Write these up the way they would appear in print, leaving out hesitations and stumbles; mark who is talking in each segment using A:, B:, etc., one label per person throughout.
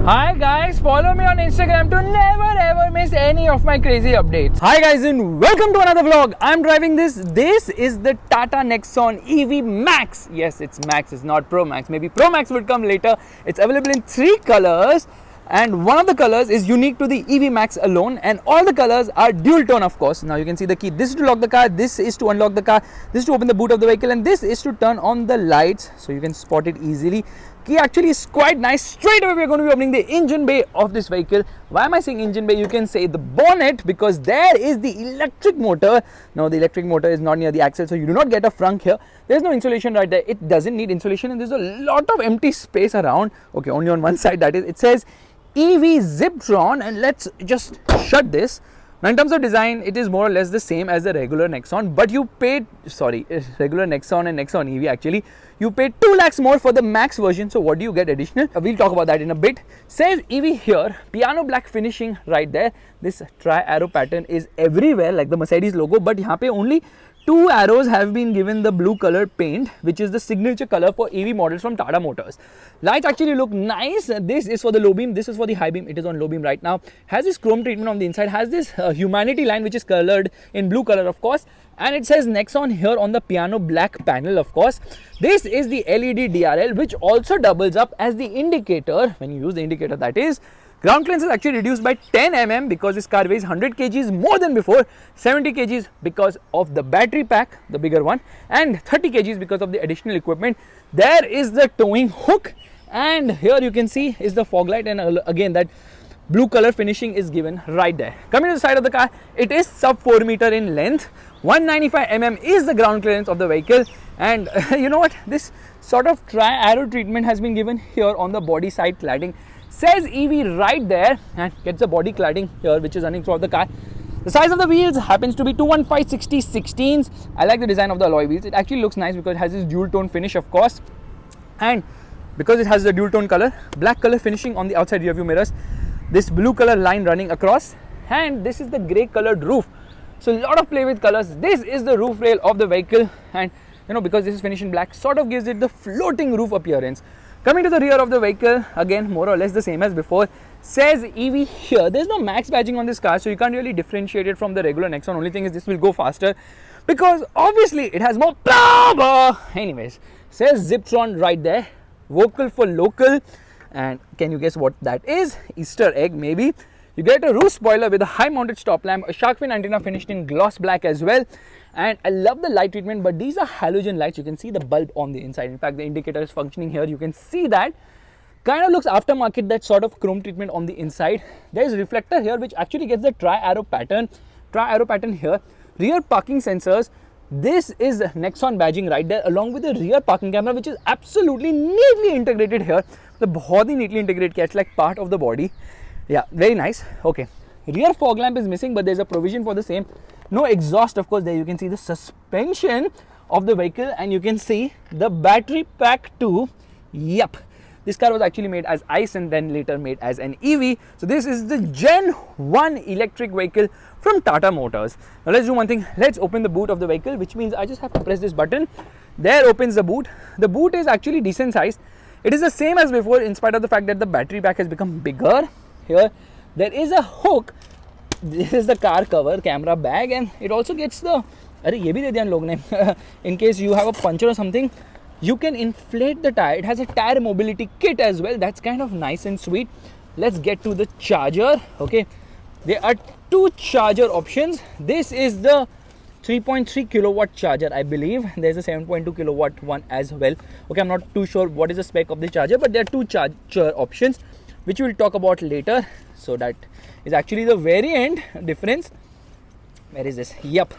A: Hi guys, follow me on Instagram to never ever miss any of my crazy updates. Hi guys and welcome to another vlog. I'm driving this. This is the Tata Nexon EV Max. Yes, it's Max, it's not Pro Max. Maybe Pro Max would come later. It's available in 3 colors. And one of the colors is unique to the EV Max alone, and all the colors are dual tone, of course. Now you can see the key. This is to lock the car, this is to unlock the car, this is to open the boot of the vehicle, and this is to turn on the lights, so you can spot it easily. Key actually is quite nice. Straight away we're going to be opening the engine bay of this vehicle. Why am I saying engine bay? You can say the bonnet, because there is the electric motor. Now the electric motor is not near the axle, so you do not get a frunk here. There's no insulation right there. It doesn't need insulation, and there's a lot of empty space around. Okay, only on one side, that is. It says EV Ziptron, and let's just shut this. Now in terms of design, it is more or less the same as the regular Nexon, but you paid, regular Nexon and Nexon EV actually, you paid 2 lakhs more for the Max version. So what do you get additional? We'll talk about that in a bit. Says EV here, piano black finishing right there. This tri-arrow pattern is everywhere like the Mercedes logo, but here only 2 arrows have been given the blue color paint, which is the signature color for EV models from Tata Motors. Lights actually look nice. This is for the low beam, this is for the high beam. It is on low beam right now. Has this chrome treatment on the inside, has this humanity line which is colored in blue color, of course. And it says Nexon here on the piano black panel, of course. This is the LED DRL, which also doubles up as the indicator. When you use the indicator, that is. Ground clearance is actually reduced by 10 mm because this car weighs 100 kgs more than before, 70 kgs because of the battery pack, the bigger one, and 30 kgs because of the additional equipment. There is the towing hook, and here you can see is the fog light, and again that blue color finishing is given right there. Coming to the side of the car, it is sub 4 meter in length, 195 mm is the ground clearance of the vehicle, and you know what, this sort of tri-arrow treatment has been given here on the body side cladding. Says EV right there, and gets the body cladding here which is running throughout the car. The size of the wheels happens to be 215/60/16s. I like the design of the alloy wheels. It actually looks nice because it has this dual tone finish, of course, and because it has the dual tone color, black color finishing on the outside rear view mirrors, this blue color line running across, and this is the grey colored roof. So a lot of play with colors. This is the roof rail of the vehicle, and you know, because this is finished in black, sort of gives it the floating roof appearance. Coming to the rear of the vehicle, again more or less the same as before. Says EV here. There's no Max badging on this car, so you can't really differentiate it from the regular Nexon. Only thing is this will go faster because obviously it has more power. Anyways, says Ziptron right there. Vocal for local, and can you guess what that is? Easter egg maybe. You get a roof spoiler with a high mounted stop lamp, a shark fin antenna finished in gloss black as well. And I love the light treatment, but these are halogen lights. You can see the bulb on the inside. In fact, the indicator is functioning here. You can see that. Kind of looks aftermarket, that sort of chrome treatment on the inside. There is a reflector here which actually gets the tri-arrow pattern. Tri-arrow pattern here. Rear parking sensors. This is Nexon badging right there, along with the rear parking camera, which is absolutely neatly integrated here. The body neatly integrated, catch like part of the body. Yeah, very nice. Okay. Rear fog lamp is missing, but there's a provision for the same. No exhaust, of course. There you can see the suspension of the vehicle, and you can see the battery pack too. Yep, this car was actually made as ICE and then later made as an EV. So this is the Gen 1 electric vehicle from Tata Motors. Now let's do one thing. Let's open the boot of the vehicle, which means I just have to press this button. There opens the boot. The boot is actually decent size. It is the same as before, in spite of the fact that the battery pack has become bigger. Here there is a hook. This is the car cover, camera bag, and it also gets the in case you have a puncture or something, you can inflate the tire. It has a tire mobility kit as well. That's kind of nice and sweet. Let's get to the charger. Okay, there are 2 charger options. This is the 3.3 kilowatt charger, I believe. There's a 7.2 kilowatt one as well. Okay, I'm not too sure what is the spec of the charger, but there are 2 charger options which we'll talk about later. So that is actually the variant difference. Where is this? Yep,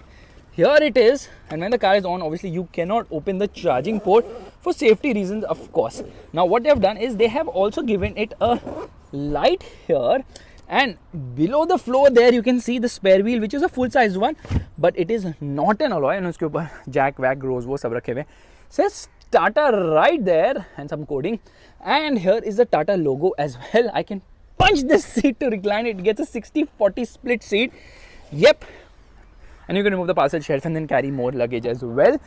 A: here it is. And when the car is on, obviously you cannot open the charging port for safety reasons, of course. Now what they have done is they have also given it a light here, and below the floor there you can see the spare wheel, which is a full size one, but it is not an alloy, and uske upar jack wag rose wo sab rakhe hue. Says Tata right there, and some coding, and here is the Tata logo as well. I can punch this seat to recline it. It gets a 60-40 split seat. Yep, and you can remove the parcel shelf and then carry more luggage as well.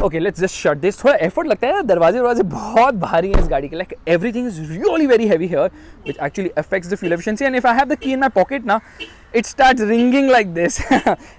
A: Okay, let's just shut this. थोड़ा effort लगता है, दरवाजे बहुत भारी हैं इस गाड़ी के. Like everything is really very heavy here, which actually affects the fuel efficiency. And if I have the key in my pocket now, it starts ringing like this.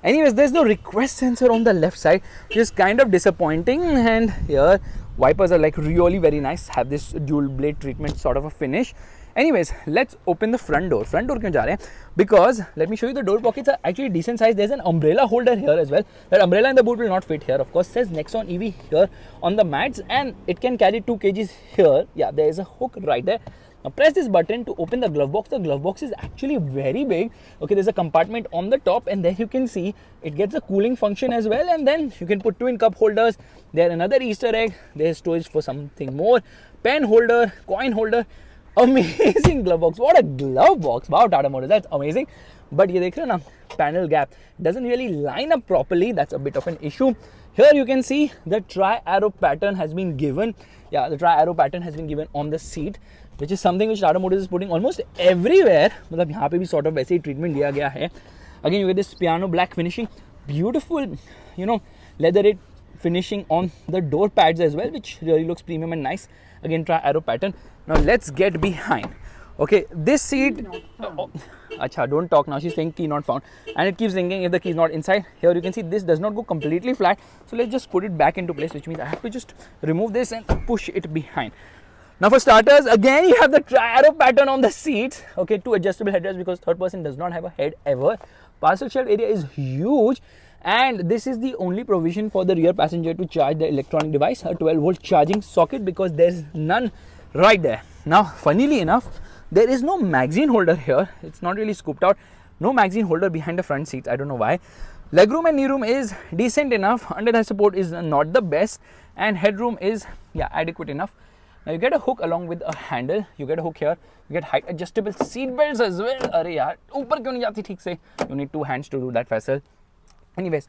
A: Anyways, there's no request sensor on the left side, which is kind of disappointing. And here, wipers are like really very nice. Have this dual blade treatment sort of a finish. Anyways, let's open the front door. Front door क्यों जा रहे हैं? Because let me show you, the door pockets are actually decent size. There's an umbrella holder here as well. That umbrella in the boot will not fit here. Of course, says Nexon EV here on the mats, and it can carry 2 kgs here. Yeah, there is a hook right there. Now press this button to open the glove box. The glove box is actually very big. Okay, there's a compartment on the top, and there you can see it gets a cooling function as well. And then you can put twin cup holders. There another Easter egg. There's storage for something more. Pen holder, coin holder. Amazing glove box. What a glove box. Wow, Tata Motors, that's amazing. But you see na, panel gap doesn't really line up properly. That's a bit of an issue. Here you can see the tri-arrow pattern has been given. Yeah, the tri-arrow pattern has been given on the seat, which is something which Tata Motors is putting almost everywhere. मतलब यहाँ पे भी sort of वैसे ही treatment दिया गया है. Again, you get this piano black finishing. Beautiful, you know, leatherette finishing on the door pads as well, which really looks premium and nice. Again, tri-arrow pattern. Now let's get behind. Okay, this seat. Acha, don't talk now. She's saying key not found, and it keeps ringing if the key is not inside. Here you can see this does not go completely flat. So let's just put it back into place, which means I have to just remove this and push it behind. Now for starters, again you have the tri-arrow pattern on the seats. Okay, 2 adjustable headrests because third person does not have a head ever. Parcel shelf area is huge. And this is the only provision for the rear passenger to charge the electronic device, a 12-volt charging socket, because there's none right there. Now, funnily enough, there is no magazine holder here. It's not really scooped out. No magazine holder behind the front seats. I don't know why. Legroom and kneeroom is decent enough. Under-thigh support is not the best. And headroom is, yeah, adequate enough. Now, you get a hook along with a handle. You get a hook here. You get height adjustable seat belts as well. Arey yaar, upar kyun nahi jati theek se? You need 2 hands to do that, Faisal. Anyways,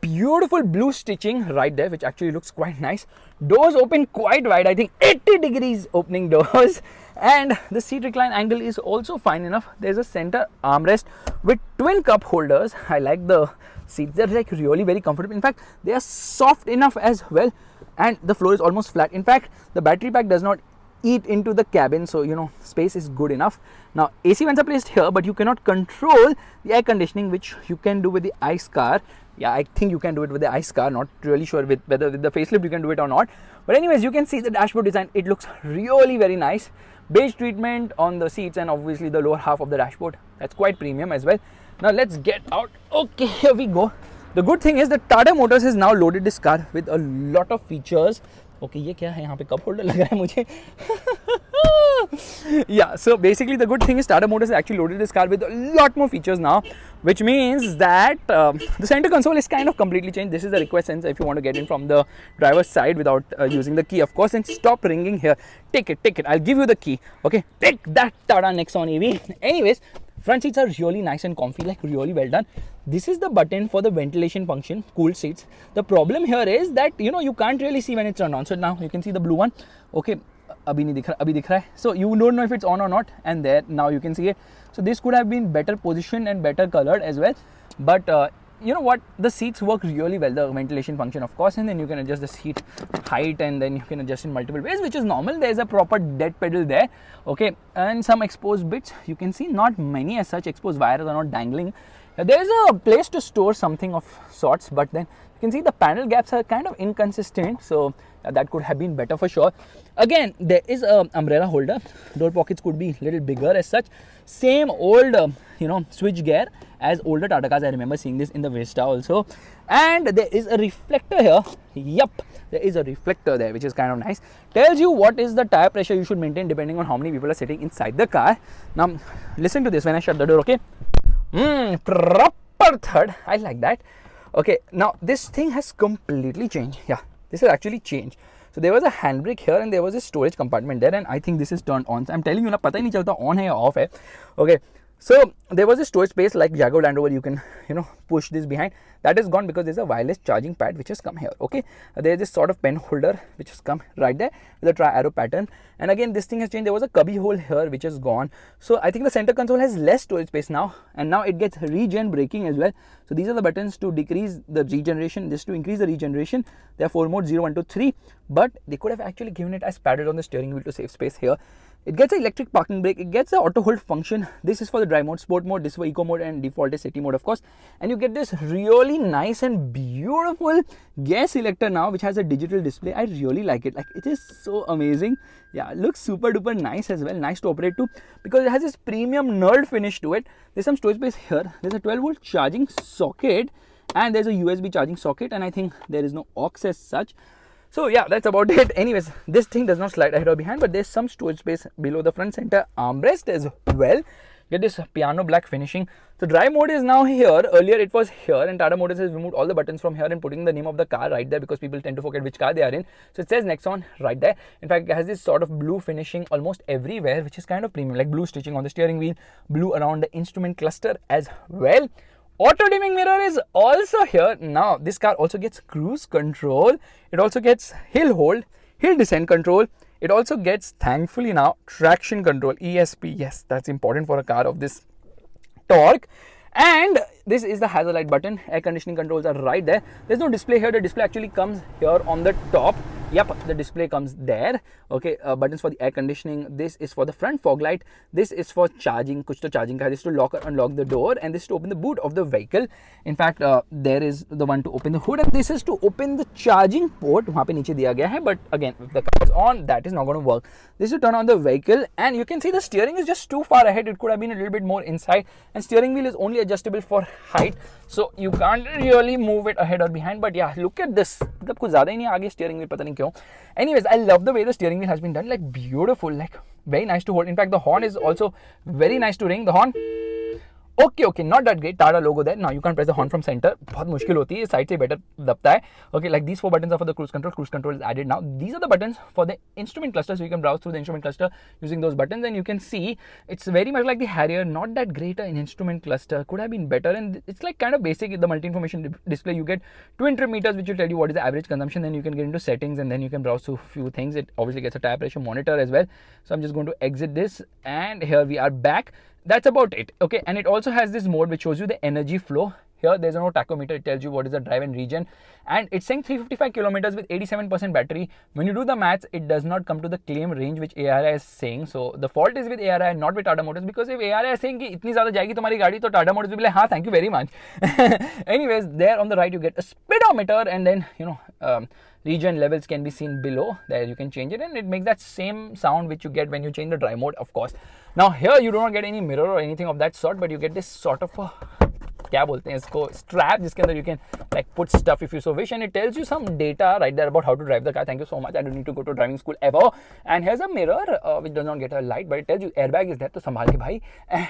A: beautiful blue stitching right there, which actually looks quite nice. Doors open quite wide, I think 80 degrees opening doors. And the seat recline angle is also fine enough. There's a center armrest with twin cup holders. I like the seats. They're like really very comfortable. In fact, they are soft enough as well. And the floor is almost flat. In fact, the battery pack does not eat into the cabin, so you know, space is good enough. Now AC vents are placed here, but you cannot control the air conditioning, which you can do with the ICE car. Yeah, I think you can do it with the ICE car. Not really sure whether with the facelift you can do it or not. But anyways, you can see the dashboard design. It looks really very nice. Beige treatment on the seats and obviously the lower half of the dashboard. That's quite premium as well. Now let's get out. Okay, here we go. The good thing is that Tata Motors has now loaded this car with a lot of features. Okay, ये क्या है यहाँ पे cup holder लग रहा है मुझे. Yeah, so basically the good thing is Tata Motors has actually loaded this car with a lot more features now, which means that the center console is kind of completely changed. This is the request sensor if you want to get in from the driver's side without using the key, of course. And stop ringing here. Take it. I'll give you the key. Okay, take that, Tata Nexon EV. Anyways, front seats are really nice and comfy, like really well done. This is the button for the ventilation function, cooled seats. The problem here is that, you know, you can't really see when it's turned on. So now you can see the blue one. Okay, abhi nahi dikh raha, abhi dikh raha hai. So you don't know if it's on or not, and there now you can see it. So this could have been better positioned and better colored as well. But you know what, the seats work really well, the ventilation function of course, and then you can adjust the seat height, and then you can adjust in multiple ways, which is normal. There's a proper dead pedal there, okay, and some exposed bits you can see, not many as such. Exposed wires are not dangling. There's a place to store something of sorts, but then you can see the panel gaps are kind of inconsistent, so that could have been better for sure. Again, there is a umbrella holder. Door pockets could be a little bigger as such. Same old you know, switch gear as older Tata cars. I remember seeing this in the Vista also. And there is a reflector here. Yup, there is a reflector there, which is kind of nice. Tells you what is the tire pressure you should maintain depending on how many people are sitting inside the car. Now listen to this when I shut the door. Okay, proper third. I like that. Okay, now this thing has completely changed. Yeah, this has actually changed. So there was a handbrake here and there was a storage compartment there, and I think this is turned on. So I'm telling you na, pata hi nahi chalta on hai ya off hai. Okay, So there was a storage space like Jaguar Land Rover, you can push this behind. That is gone because there's a wireless charging pad which has come here. Okay, there's this sort of pen holder which has come right there with a tri-arrow pattern, and again this thing has changed. There was a cubby hole here which is gone. So I think the center console has less storage space now, and now it gets regen braking as well. So these are the buttons to decrease the regeneration, this to increase the regeneration. There are 4 modes, 0, 1, 2, 3, but they could have actually given it as padded on the steering wheel to save space here. It gets an electric parking brake, it gets an auto hold function. This is for the drive mode, sport mode, this is for eco mode, and default is city mode of course. And you get this really nice and beautiful gas selector now which has a digital display. I really like it, like it is so amazing. Yeah, it looks super duper nice as well, nice to operate too because it has this premium nerd finish to it. There's some storage space here, there's a 12 volt charging socket and there's a USB charging socket, and I think there is no aux as such. So yeah, that's about it. Anyways, this thing does not slide ahead or behind, but there's some storage space below the front center armrest as well. Get this piano black finishing. So drive mode is now here. Earlier it was here, and Tata Motors has removed all the buttons from here and putting the name of the car right there because people tend to forget which car they are in. So it says Nexon right there. In fact, it has this sort of blue finishing almost everywhere, which is kind of premium, like blue stitching on the steering wheel, blue around the instrument cluster as well. Auto dimming mirror is also here. Now this car also gets cruise control, it also gets hill hold, hill descent control, it also gets, thankfully now, traction control, ESP. Yes, that's important for a car of this torque. And this is the hazard light button. Air conditioning controls are right there. There's no display here, the display actually comes here on the top. Yep, the display comes there. Okay, buttons for the air conditioning. This is for the front fog light. This is for charging, kuch to charging ka. This is to lock or unlock the door, and this is to open the boot of the vehicle. In fact, there is the one to open the hood, and this is to open the charging port. Wahan pe niche diya gaya hai, but again, if the car is on, that is not going to work. This is to turn on the vehicle, and you can see the steering is just too far ahead. It could have been a little bit more inside, and steering wheel is only adjustable for height, so you can't really move it ahead or behind. But yeah, look at this. मतलब कुछ ज़्यादा ही नहीं आगे steering wheel, पता नहीं क्यों. Anyways, I love the way the steering wheel has been done. Like beautiful, like very nice to hold. In fact, the horn is also very nice to ring. The horn, okay, not that great. Tata logo there. Now you can't press the horn from center. बहुत मुश्किल होती है. Side से better दबता है. Okay, like these 4 buttons are for the cruise control. Cruise control is added now. These are the buttons for the instrument cluster, so you can browse through the instrument cluster using those buttons, and you can see it's very much like the Harrier. Not that great an instrument cluster. Could have been better, and it's like kind of basic. The multi-information display, you get 2 intermeters which will tell you what is the average consumption. Then you can get into settings, and then you can browse through a few things. It obviously gets a tire pressure monitor as well. So I'm just going to exit this, and here we are back. That's about it. Okay, and it also has this mode which shows you the energy flow. Here there's no tachometer, it tells you what is the drive and regen, and it's saying 355 kilometers with 87% battery. When you do the maths, it does not come to the claim range which ARI is saying. So the fault is with ARI, not with Tata Motors, because if ARI is saying कि इतनी ज़्यादा जाएगी तुम्हारी गाड़ी, तो Tata Motors will be like, हाँ, thank you very much. Anyways, there on the right you get a speedometer, and then regen levels can be seen below. There you can change it, and it makes that same sound which you get when you change the drive mode, of course. Now here you do not get any mirror or anything of that sort, but you get this sort of a क्या बोलते हैं इसको strap जिसके अंदर you can like put stuff if you so wish, and it tells you some data right there about how to drive the car. Thank you so much. I don't need to go to driving school ever. And here's a mirror which does not get a light, but it tells you airbag is there, तो संभाल के भाई.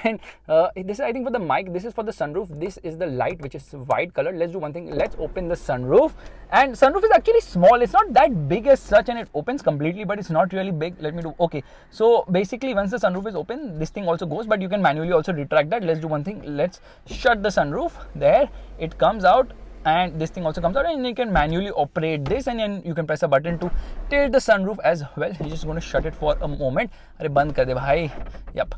A: And this is I think for the mic. This is for the sunroof. This is the light which is white color. Let's do one thing. Let's open the sunroof. And sunroof is actually small. It's not that big as such, and it opens completely, but it's not really big. Let me do. Okay. So basically, once the sunroof is open, this thing also goes, but you can manually also retract that. Let's do one thing. Let's shut the sunroof. There it comes out, and this thing also comes out, and you can manually operate this, and then you can press a button to tilt the sunroof as well. You're just going to shut it for a moment. Arey band kar de bhai. Yep.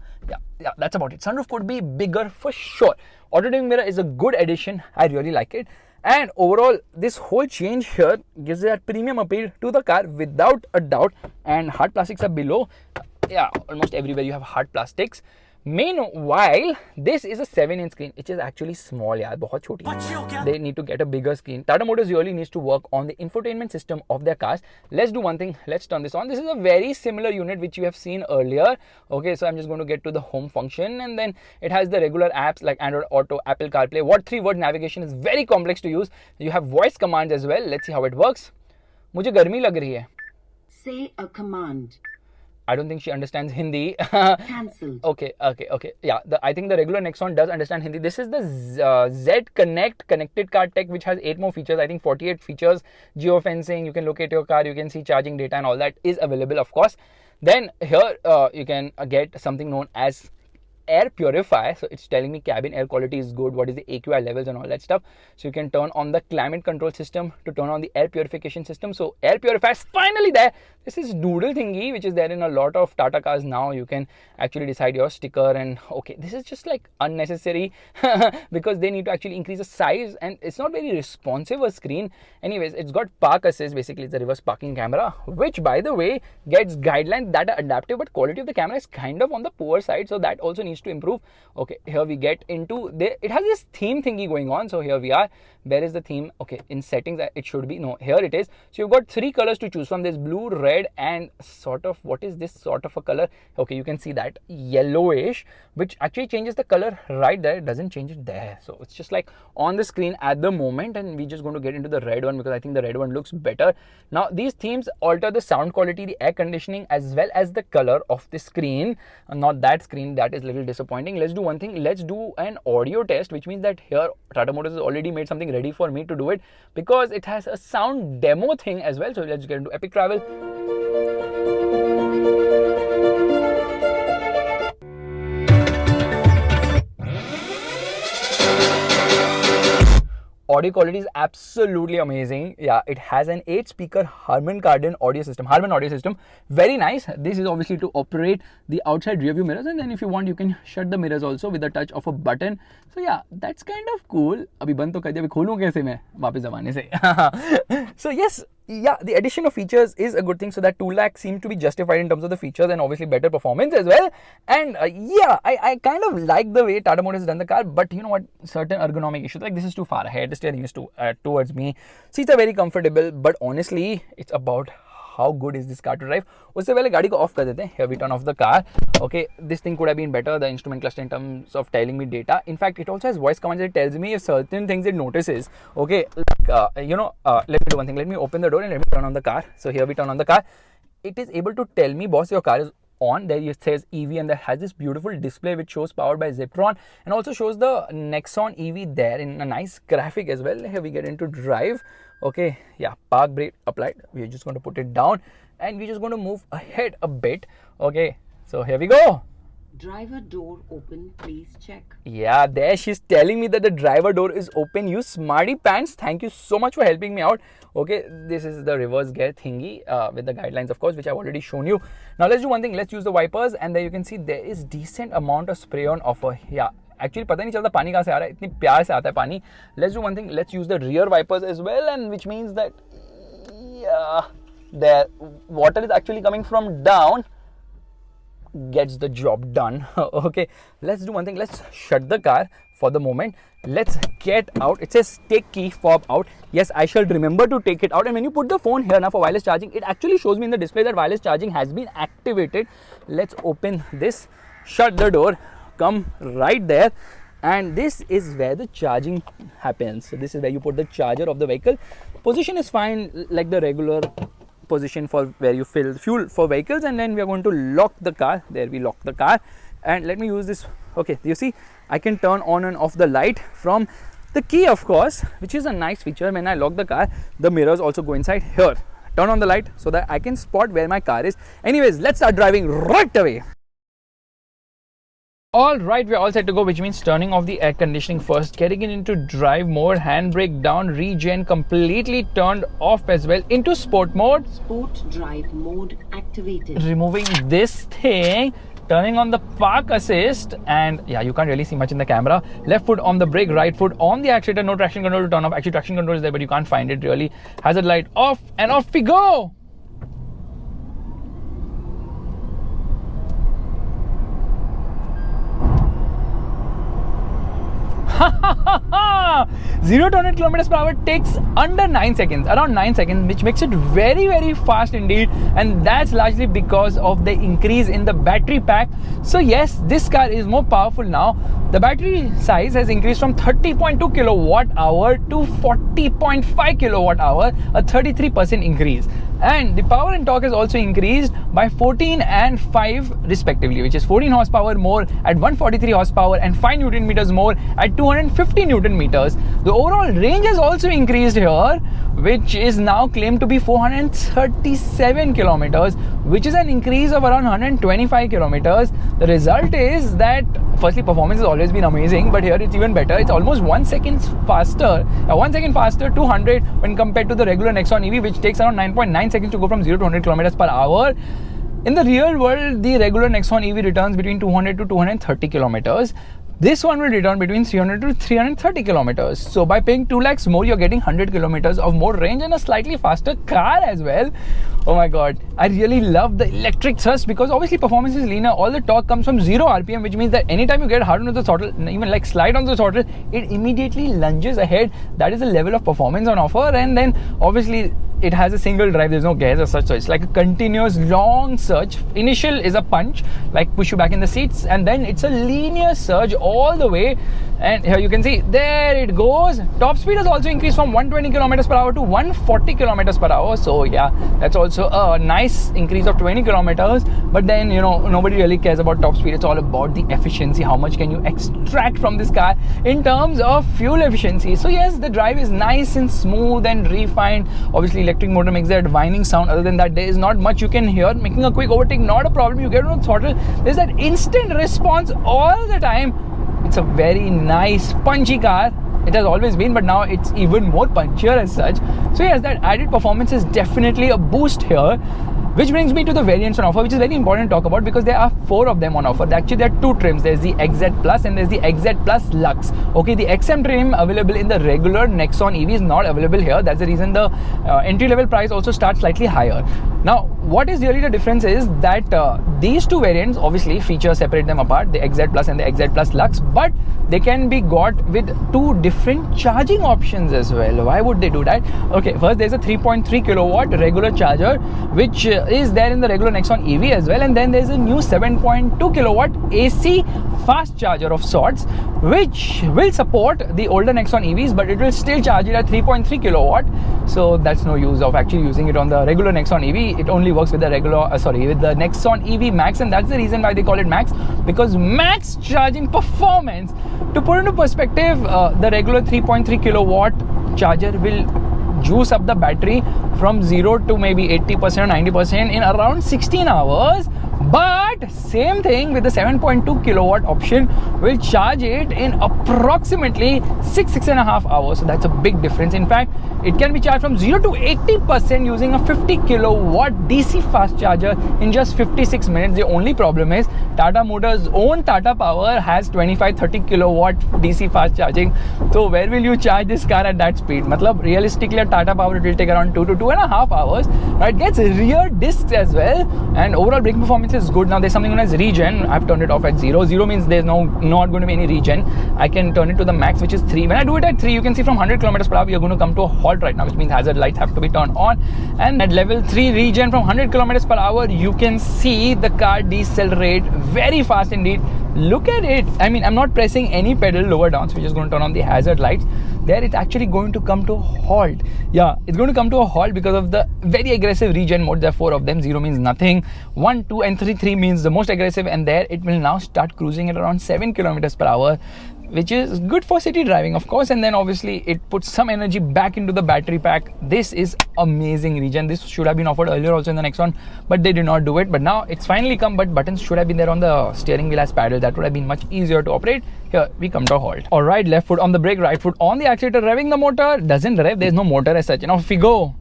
A: Yeah, that's about it. Sunroof could be bigger for sure. Auto dimming mirror is a good addition. I really like it. And overall, this whole change here gives that premium appeal to the car without a doubt. And hard plastics are below. Yeah, almost everywhere you have hard plastics. Meanwhile, this is a 7-inch screen, which is actually small. Yeah, बहुत छोटी. They need to get a bigger screen. Tata Motors really needs to work on the infotainment system of their cars. Let's do one thing. Let's turn this on. This is a very similar unit which you have seen earlier. Okay, so I'm just going to get to the home function, and then it has the regular apps like Android Auto, Apple CarPlay. What 3-word navigation is very complex to use. You have voice commands as well. Let's see how it works. मुझे गर्मी लग रही है.
B: Say a command.
A: I don't think she understands Hindi.
B: Cancelled.
A: Okay. Yeah, I think the regular Nexon does understand Hindi. This is the Z Connect connected car tech, which has 8 more features. I think 48 features. Geofencing, you can locate your car, you can see charging data, and all that is available, of course. Then here you can get something known as air purifier. So it's telling me cabin air quality is good, what is the AQI levels and all that stuff. So you can turn on the climate control system to turn on the air purification system. So air purifier is finally there. This is doodle thingy which is there in a lot of Tata cars now. You can actually decide your sticker, and okay, this is just like unnecessary because they need to actually increase the size, and it's not very responsive a screen. Anyways, it's got park assist. Basically it's a reverse parking camera, which by the way gets guidelines that are adaptive, but quality of the camera is kind of on the poor side, so that also needs to improve. Okay, here we get into it has this theme thingy going on. So here we are. Where is the theme? Okay, in settings it should be, no, here it is. So you've got 3 colors to choose from. There's blue, red, and sort of, what is this sort of a color? Okay, you can see that yellowish, which actually changes the color right there. It doesn't change it there. So it's just like on the screen at the moment, and we're just going to get into the red one because I think the red one looks better. Now these themes alter the sound quality, the air conditioning, as well as the color of the screen. Not that screen, that is a little disappointing. Let's do one thing. Let's do an audio test, which means that here Tata Motors has already made something ready for me to do it because it has a sound demo thing as well. So let's get into epic travel. Audio quality is absolutely amazing. Yeah, it has an 8-speaker Harman audio system. Very nice. This is obviously to operate the outside rear view mirrors, and then if you want you can shut the mirrors also with the touch of a button. So yeah, that's kind of cool. Abhi band to kar diya, abhi kholu kaise main वापस जमाने से. So yes, yeah, the addition of features is a good thing. So that 2 lakhs seems to be justified in terms of the features and obviously better performance as well. And yeah, I kind of like the way Tata Motors has done the car, but you know what, certain ergonomic issues, like this is too far ahead, the steering is towards me, seats are very comfortable, but honestly it's about how good is this car to drive. उससे पहले गाड़ी को of कर देते हैं. Here we turn off the car. Okay, this thing could have been better, the instrument cluster in terms of telling me data. In fact, it also has voice commands that tells me if certain things it notices. Okay, like, let me do one thing. Let me open the door and let me turn on the car. So here we turn on the car. It is able to tell me, boss, your car is on. There it says EV, and that has this beautiful display which shows powered by Zeptron and also shows the Nexon EV there in a nice graphic as well. Here we get into drive. Okay, yeah, park brake applied. We're just going to put it down and we're just going to move ahead a bit. Okay, so here we go.
B: Driver door open, please check.
A: Yeah, there she's telling me that the driver door is open. You smarty pants, thank you so much for helping me out. Okay, this is the reverse gear thingy with the guidelines, of course, which I've already shown you. Now let's do one thing. Let's use the wipers, and there you can see there is decent amount of spray on offer. Yeah, actually पता नहीं चलता पानी कहाँ से आ रहा है, इतनी प्यार से आता है पानी. Let's do one thing. Let's use the rear wipers as well, and which means that yeah, the water is actually coming from down. Gets the job done. Okay, let's do one thing. Let's shut the car for the moment. Let's get out. It says take key fob out. Yes, I shall remember to take it out. And when you put the phone here now for wireless charging, it actually shows me in the display that wireless charging has been activated. Let's open this, shut the door, come right there, and this is where the charging happens. So this is where you put the charger of the vehicle. Position is fine, like the regular position for where you fill fuel for vehicles, and then we are going to lock the car. There we lock the car, and let me use this. Okay, you see I can turn on and off the light from the key, of course, which is a nice feature. When I lock the car, the mirrors also go inside here. Turn on the light so that I can spot where my car is. Anyways, let's start driving right away. Alright, we're all set to go, which means turning off the air conditioning first, getting it into drive mode, handbrake down, regen completely turned off as well, into sport mode.
B: Sport drive mode activated.
A: Removing this thing, turning on the park assist, and yeah, you can't really see much in the camera. Left foot on the brake, right foot on the accelerator, no traction control to turn off. Actually, traction control is there, but you can't find it really. Hazard light off, and off we go. Zero to 100 kilometers per hour takes under 9 seconds, around 9 seconds, which makes it very, very fast indeed. And that's largely because of the increase in the battery pack. So yes, this car is more powerful now. The battery size has increased from 30.2 kilowatt hour to 40.5 kilowatt hour, a 33% increase. And the power and torque has also increased by 14 and 5 respectively, which is 14 horsepower more at 143 horsepower and 5 Newton meters more at 250 Newton meters. The overall range has also increased here which is now claimed to be 437 kilometers, which is an increase of around 125 kilometers. The result is that, firstly, performance has always been amazing, but here it's even better. It's almost 1 second faster, 1 second faster to 100 when compared to the regular Nexon EV, which takes around 9.9 seconds to go from 0 to 100 kilometers per hour. In the real world, the regular Nexon EV returns between 200 to 230 kilometers. This one will return between 300 to 330 kilometers. So by paying 2 lakhs more, you're getting 100 kilometers of more range and a slightly faster car as well. Oh my god, I really love the electric thrust because obviously performance is leaner. All the torque comes from 0 RPM, which means that anytime you get hard onto the throttle, even like slide on the throttle, it immediately lunges ahead. That is the level of performance on offer. And then obviously it has a single drive, there's no gears as such, so it's like a continuous long surge. Initial is a punch, like push you back in the seats, and then it's a linear surge all the way. And here you can see, there it goes. Top speed has also increased from 120 kilometers per hour to 140 kilometers per hour. So yeah, that's also a nice increase of 20 kilometers. But then, you know, nobody really cares about top speed. It's all about the efficiency. How much can you extract from this car in terms of fuel efficiency? So yes, the drive is nice and smooth and refined. Obviously, electric motor makes that whining sound. Other than that, there is not much you can hear. Making a quick overtake, not a problem. You get on the throttle, there's that instant response all the time. It's a very nice punchy car. It has always been, but now it's even more punchier as such. So yes, that added performance is definitely a boost here. Which brings me to the variants on offer, which is very important to talk about because there are 4 of them on offer. Actually, there are 2 trims. There's the XZ Plus and there's the XZ Plus Lux. Okay, the XM trim available in the regular Nexon EV is not available here. That's the reason the entry-level price also starts slightly higher. Now, what is really the difference is that these 2 variants, obviously, features separate them apart, the XZ Plus and the XZ Plus Lux, but they can be got with 2 different charging options as well. Why would they do that? Okay, first there's a 3.3 kilowatt regular charger, which is there in the regular Nexon EV as well, and then there's a new 7.2 kilowatt AC fast charger of sorts, which will support the older Nexon EVs, but it will still charge it at 3.3 kilowatt. So that's no use of actually using it on the regular Nexon EV. It only works with the regular, with the Nexon EV Max, and that's the reason why they call it Max, because max charging performance. To put into perspective, the regular 3.3 kilowatt charger will juice up the battery from 0 to maybe 80% or 90% in around 16 hours. But same thing with the 7.2 kilowatt option will charge it in approximately 6.5 hours. So that's a big difference. In fact, it can be charged from 0 to 80% using a 50 kilowatt DC fast charger in just 56 minutes. The only problem is Tata Motors' own Tata Power has 25-30 kilowatt DC fast charging. So where will you charge this car at that speed? Matlab, realistically at Tata Power it will take around 2 to 2.5 hours. Right? It gets rear discs as well, and overall braking performance is good. Now there's something known as regen. I've turned it off at 0. 0 means there's not going to be any regen. I can turn it to the max, which is 3. When I do it at 3, you can see from 100 kilometers per hour, you're going to come to a halt right now, which means hazard lights have to be turned on. And at level 3 regen from 100 kilometers per hour, you can see the car decelerate very fast indeed. Look at it. I mean, I'm not pressing any pedal lower down, so we're just going to turn on the hazard lights. There, it's actually going to come to a halt. Yeah, it's going to come to a halt because of the very aggressive regen mode. There are 4 of them. 0 means nothing. 1, 2, and 3. 3 means the most aggressive, and there it will now start cruising at around 7 kilometers per hour, which is good for city driving, of course. And then obviously it puts some energy back into the battery pack. This is amazing regen. This should have been offered earlier also in the Nexon, but they did not do it. But now it's finally come, but buttons should have been there on the steering wheel as paddle. That would have been much easier to operate. Here we come to a halt. All right, left foot on the brake, right foot on the accelerator, revving the motor. Doesn't rev, there's no motor as such. Now off we go.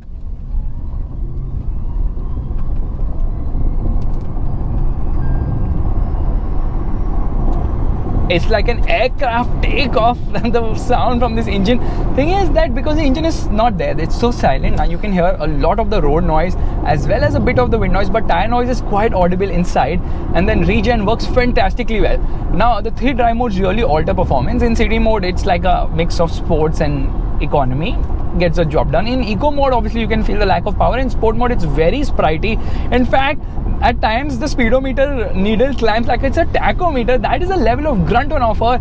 A: It's like an aircraft takeoff. The sound from this engine. Thing is that because the engine is not there, it's so silent. Now you can hear a lot of the road noise as well as a bit of the wind noise, but tire noise is quite audible inside. And then regen works fantastically well. Now the 3 drive modes really alter performance. In city mode, it's like a mix of sports and economy. Gets the job done. In eco mode, obviously you can feel the lack of power. In sport mode, it's very spritey. In fact, at times the speedometer needle climbs like it's a tachometer. That is a level of grunt on offer.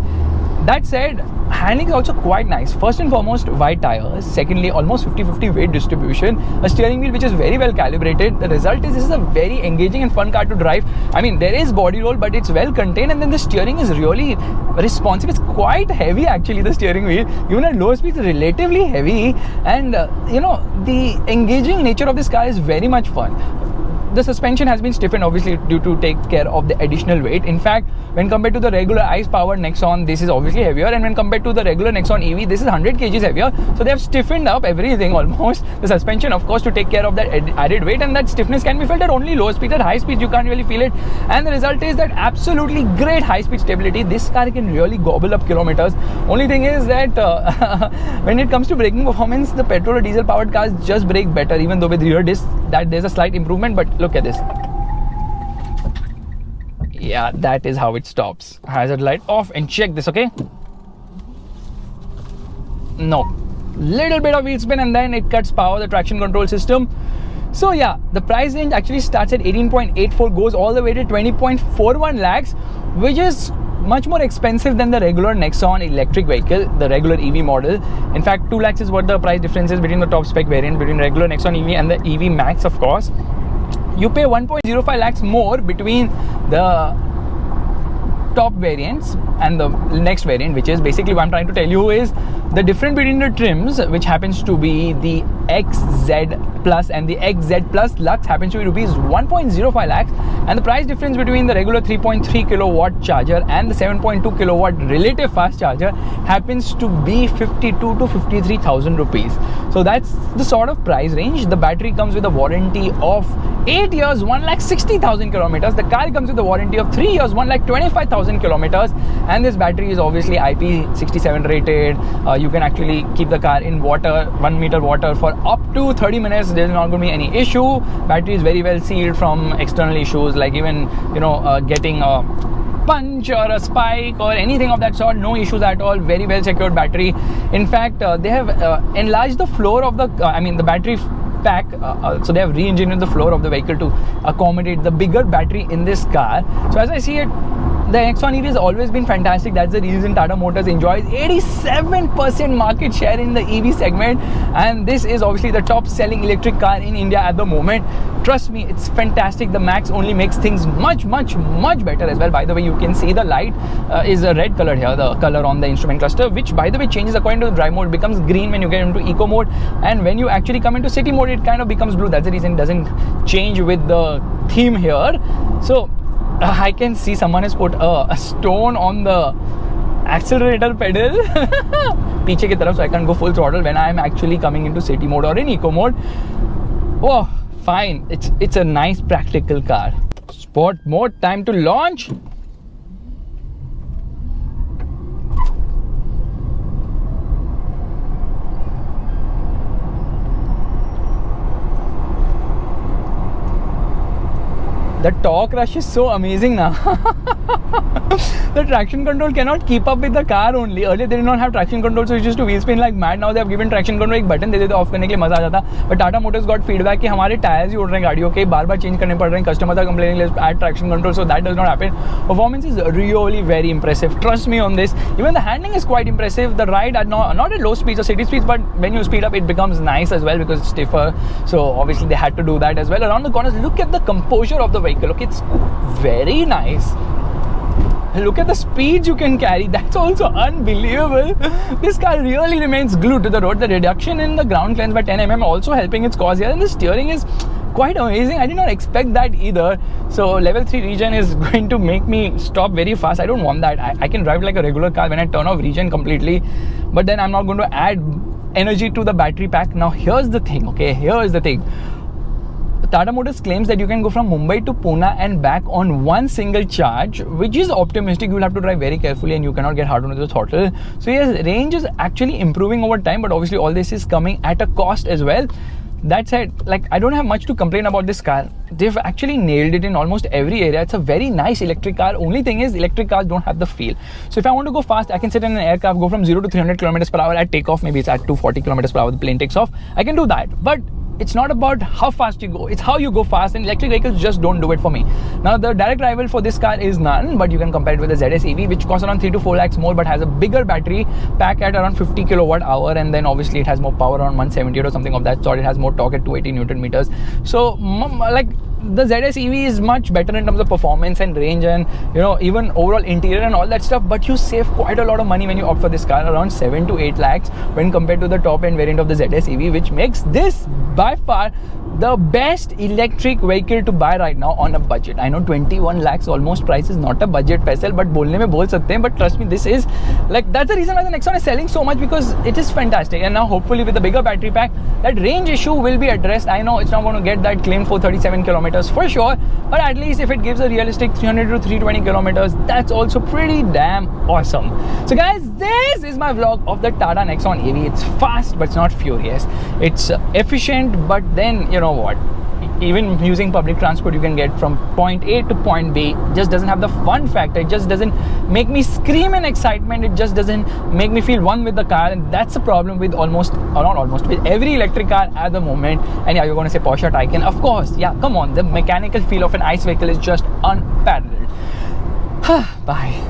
A: That said, handling is also quite nice. First and foremost, wide tires. Secondly, almost 50-50 weight distribution. A steering wheel which is very well calibrated. The result is this is a very engaging and fun car to drive. I mean, there is body roll, but it's well contained, and then the steering is really responsive. It's quite heavy actually, the steering wheel. Even at low speeds, relatively heavy, and the engaging nature of this car is very much fun. The suspension has been stiffened obviously due to take care of the additional weight. In fact, when compared to the regular ICE powered Nexon, this is obviously heavier, and when compared to the regular Nexon EV, this is 100 kgs heavier. So they have stiffened up everything almost. The suspension, of course, to take care of that added weight, and that stiffness can be felt at only low speed. At high speed, you can't really feel it, and the result is that absolutely great high speed stability. This car can really gobble up kilometers. Only thing is that when it comes to braking performance, the petrol or diesel powered cars just brake better, even though with rear disc that there's a slight improvement. But look at this. Yeah, that is how it stops. Hazard light off, and check this, okay? No. Little bit of wheel spin and then it cuts power, the traction control system. So yeah, the price range actually starts at 18.84, goes all the way to 20.41 lakhs, which is much more expensive than the regular Nexon electric vehicle, the regular EV model. In fact, 2 lakhs is what the price difference is between the top spec variant, between regular Nexon EV and the EV Max, of course. You pay 1.05 lakhs more between the top variants and the next variant, which is basically what I'm trying to tell you is the difference between the trims, which happens to be the XZ Plus and the XZ Plus Lux, happens to be rupees 1.05 lakhs, and the price difference between the regular 3.3 kilowatt charger and the 7.2 kilowatt relative fast charger happens to be 52 to 53,000 rupees. So that's the sort of price range. The battery comes with a warranty of 8 years, 1,60,000 kilometers. The car comes with a warranty of 3 years, 1,25,000 kilometers, and this battery is obviously IP67 rated. You can actually keep the car in water, 1 meter water, for up to 30 minutes. There's not going to be any issue. Battery is very well sealed from external issues, like even getting a punch or a spike or anything of that sort. No issues at all. Very well secured battery. In fact, they have enlarged the floor of the the battery pack, so they have re-engineered the floor of the vehicle to accommodate the bigger battery in this car. So as I see it, the Nexon EV has always been fantastic. That's the reason Tata Motors enjoys 87% market share in the EV segment, and this is obviously the top selling electric car in India at the moment. Trust me, it's fantastic. The Max only makes things much better as well. By the way, you can see the light is a red color here, the color on the instrument cluster, which by the way changes according to the drive mode. It becomes green when you get into eco mode, and when you actually come into city mode, it kind of becomes blue. That's the reason it doesn't change with the theme here. So I can see someone has put a stone on the accelerator pedal पीछे की तरफ, so I can't go full throttle when I am actually coming into city mode or in eco mode. Oh, fine. It's a nice practical car. Sport mode, time to launch. The torque rush is so amazing now. The traction control cannot keep up with the car only. Earlier they did not have traction control, so it used to wheel spin like mad. Now they have given traction control, एक button दे देते of करने के लिए मजा आ जाता. But Tata Motors got feedback कि हमारे tyres ही उड़ रहे हैं गाड़ियों के, बार-बार चेंज करने पड़ रहे हैं, कस्टमर था complaining, let's add traction control, so that does not happen. Performance is really very impressive. Trust me on this. Even the handling is quite impressive. The ride at not at low speeds or city speeds, but when you speed up, it becomes nice as well because it's stiffer. So obviously they had to do that as well. Around the corners, look at the composure of the vehicle. Look, it's very nice. Look at the speeds you can carry. That's also unbelievable. This car really remains glued to the road. The reduction in the ground clearance by 10 mm also helping its cause here. And the steering is quite amazing. I did not expect that either. So level 3 regen is going to make me stop very fast. I don't want that. I can drive like a regular car when I turn off regen completely. But then I'm not going to add energy to the battery pack. Now here's the thing, okay? Here is the thing. Tata Motors claims that you can go from Mumbai to Pune and back on one single charge, which is optimistic. You'll have to drive very carefully and you cannot get hard onto the throttle. So yes, range is actually improving over time, but obviously all this is coming at a cost as well. That said, like, I don't have much to complain about this car. They've actually nailed it in almost every area. It's a very nice electric car. Only thing is, electric cars don't have the feel. So if I want to go fast, I can sit in an aircraft, go from 0 to 300 kilometers per hour at takeoff. Maybe it's at 240 kilometers per hour the plane takes off. I can do that. But it's not about how fast you go, it's how you go fast, and electric vehicles just don't do it for me. Now the direct rival for this car is none, but you can compare it with the ZS EV, which costs around 3 to 4 lakhs more, but has a bigger battery pack at around 50 kilowatt hour, and then obviously it has more power, around 170 or something of that sort. It has more torque at 280 Newton meters. So like the ZS EV is much better in terms of performance and range, and even overall interior and all that stuff, but you save quite a lot of money when you opt for this car, around 7 to 8 lakhs when compared to the top end variant of the ZS EV, which makes this by far the best electric vehicle to buy right now on a budget. I know 21 lakhs almost price is not a budget, Faisal, but bolne mein bol sakte hain, but trust me, this is like, that's the reason why the Nexon is selling so much, because it is fantastic. And now hopefully with the bigger battery pack, that range issue will be addressed. I know it's not going to get that claim for 37 kilometers for sure, but at least if it gives a realistic 300 to 320 kilometers, that's also pretty damn awesome. So guys, this is my vlog of the Tata Nexon EV. It's fast, but it's not furious. It's efficient, but then what, even using public transport, you can get from point A to point B. It just doesn't have the fun factor. It just doesn't make me scream in excitement. It just doesn't make me feel one with the car, and that's the problem with with every electric car at the moment. And yeah, you're going to say Porsche Taycan, of course, yeah, come on, the mechanical feel of an ICE vehicle is just unparalleled. Bye.